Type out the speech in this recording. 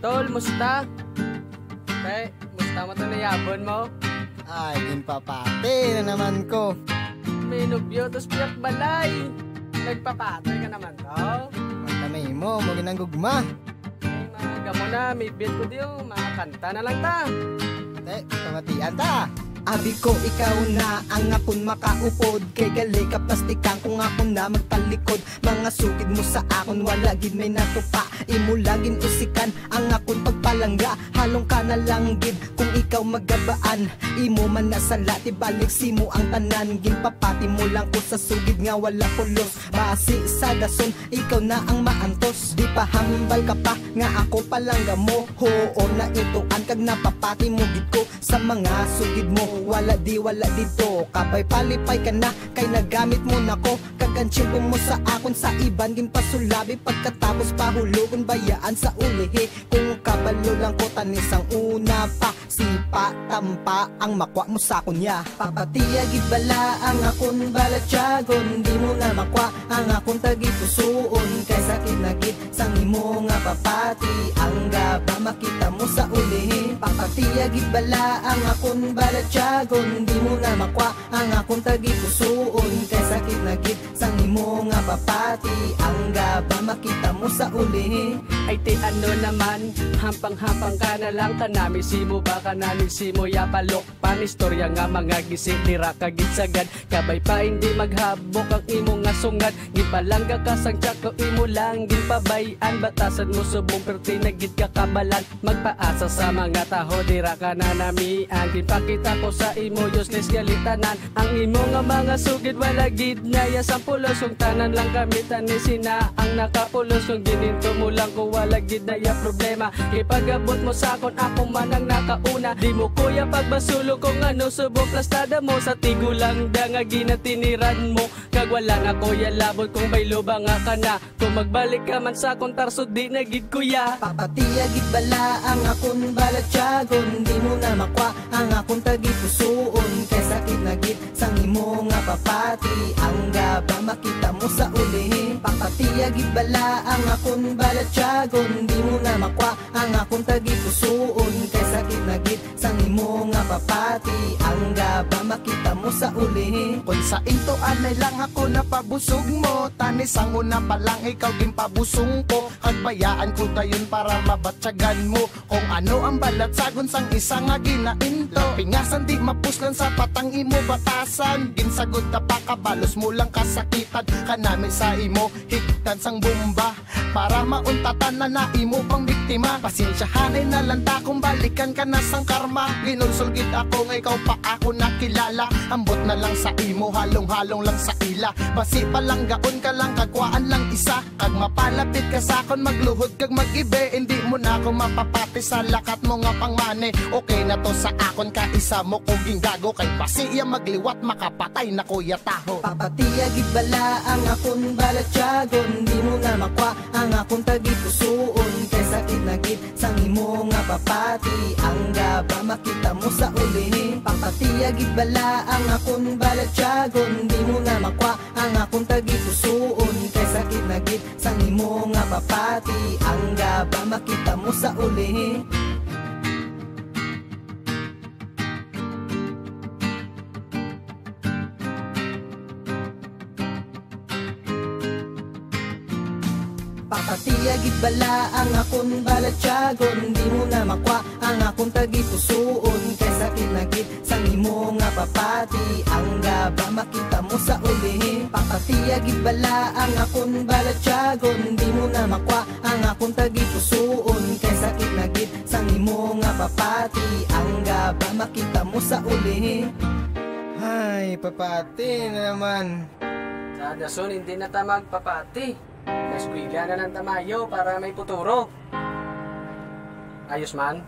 Tol, musta? Musta mo to nayabon mo? Ay, ginpapati na naman ko. May nubyo, tos piyak balay. Nagpapatoy ka naman to? Magtamay mo ginanggugma. Ay, mga gamo na, may beat ko diyo. Mga kanta na lang ta. Pamatian ta. Abi ko ikaw na ang akon makaupod. Kay gali kaplastikan kung ako na magtalikod. Mga sugid mo sa akon wala gid may natupa. Imo lagin usikan ang akon pagpalangga. Halong ka na lang gid kung ikaw magabaan. Imo man nasala tibalik simo ang tanan. Ginpapati mo lang ko sa sugid nga wala pulos. Basi sa dason ikaw na ang maantos. Di pa hambal ka pa nga ako palangga mo. Hoo na ituan kag napapati mo gid ko sa mga sugid mo. Wala dito, kapay palipay ka na kay nagamit mo na ko. Kaganchimpo mo sa akon sa iban ginpasulabi pagkatapos pahulogon bayaan sa ulihi. Kung kabalo lang ko tanisang una pa sipa tampa ang makwa mo sa kunya. Papatiyagid bala ang akon balatyagon. Di mo na makwa ang akon tagipusuon. Kay sakit na gid sang imo nga papati ang gaba makita mo sa ulihi. Papatiyagid bala ang akon balatyagon. Di mo na makwa ang akong tagipusuon. Kay sakit na gid sang imo nga papati ang gaba makita mo sa uli. Ay ti ano naman, hampang-hampang ka na lang. Kanami simo ba kanami simo yapalok. Panistorya nga mga gising tira kagid sagad. Kabay pa hindi maghabok ang imo nga sungad. Gipalangga ka sang tiyak ko imo lang ginpabayan. Batasan mo subong perti na gid ka kabalan. Magpaasa sa mga taho dira ka na namian. Ginpakita ko sa imo useless galitanan. Ang imo nga mga sugid wala gid na ya sampulos. Kung tanan lang kami tanisina ang nakapulos. Kung gininto mo lang ko wala gid na ya problema. Ipagabot mo sa akon ako man ang nakauna. Di mo kuya pagbasulo kung ano subok plastada mo. Sa tigo lang da nga ginatiniran mo. Kag wala nga kuya labot kung may luba nga ka na. Kung magbalik ka man sa akon tarsod di na gid kuya. Papatiyagid bala ang akon balatyagon. Di mo na makwa ang akon tagipusuon. Kay sakit na gid sang imo nga papati ang gaba makita mo sa uli. Papatiyagid bala ang akon balatyagon. Di mo na makwa ang akon tagipusuon. Kay sakit na gid sang imo nga papati ang gaba makita mo sa uli. Kung sa into anay lang ako napabusog mo. Tanis ang una pa lang ikaw ginpabusong ko. Agbayaan ko dayon para mabatsagan mo. Kung ano ang balat sagon sang isa nga ginainto. Pingasan di mapuslan sa patang imo batasan. Ginsagod na pakabalos mo lang kasakitan. Kanami sa imo higtan sang bomba. Para mauntatan na na imo pang biktima. Pasensyahanay na lang ta kung balikan ka na sang karma. Ginulsulgit ako nga ikaw pa ako nakilala. Ambot na lang sa imo halong-halong lang sa ila. Basi palang gaon ka lang kagwaan lang isa. Kag mapalapit ka sa akon magluhod kag magibe. Hindi mo na ako mapapati sa lakat mo nga pangmane. Okay na to sa akon ka isa mo kung gingago. Kay basi iya magliwat makapatay na kuya taho. Papatiyagid bala ang akon balatyagon. Di mo na makwa ang akon tagipusuon. Kay sakit na gid sang imo nga papati ang gaba makita mo sa uli. Papatiyagid bala ang akon balatyagon. Di mo na makwa ang akon tagipusuon. Kay sakit na gid sang imo nga papati ang gaba makita mo sa uli. Papatiyagid bala ang akon balatyagon. Di mo na makwa ang akon tagipusuon. Kay sakit na gid sang imo nga papati ang gaba makita mo sa uli. Papatiyagid bala ang akon balatyagon. Di mo na makwa ang akon tagipusuon. Kay sakit na gid sang imo nga papati ang gaba makita mo sa uli. Ay, papati na naman. Sa dason hindi na ta magpapati. Naskwila na ng tamayo para may puturo. Ayos man.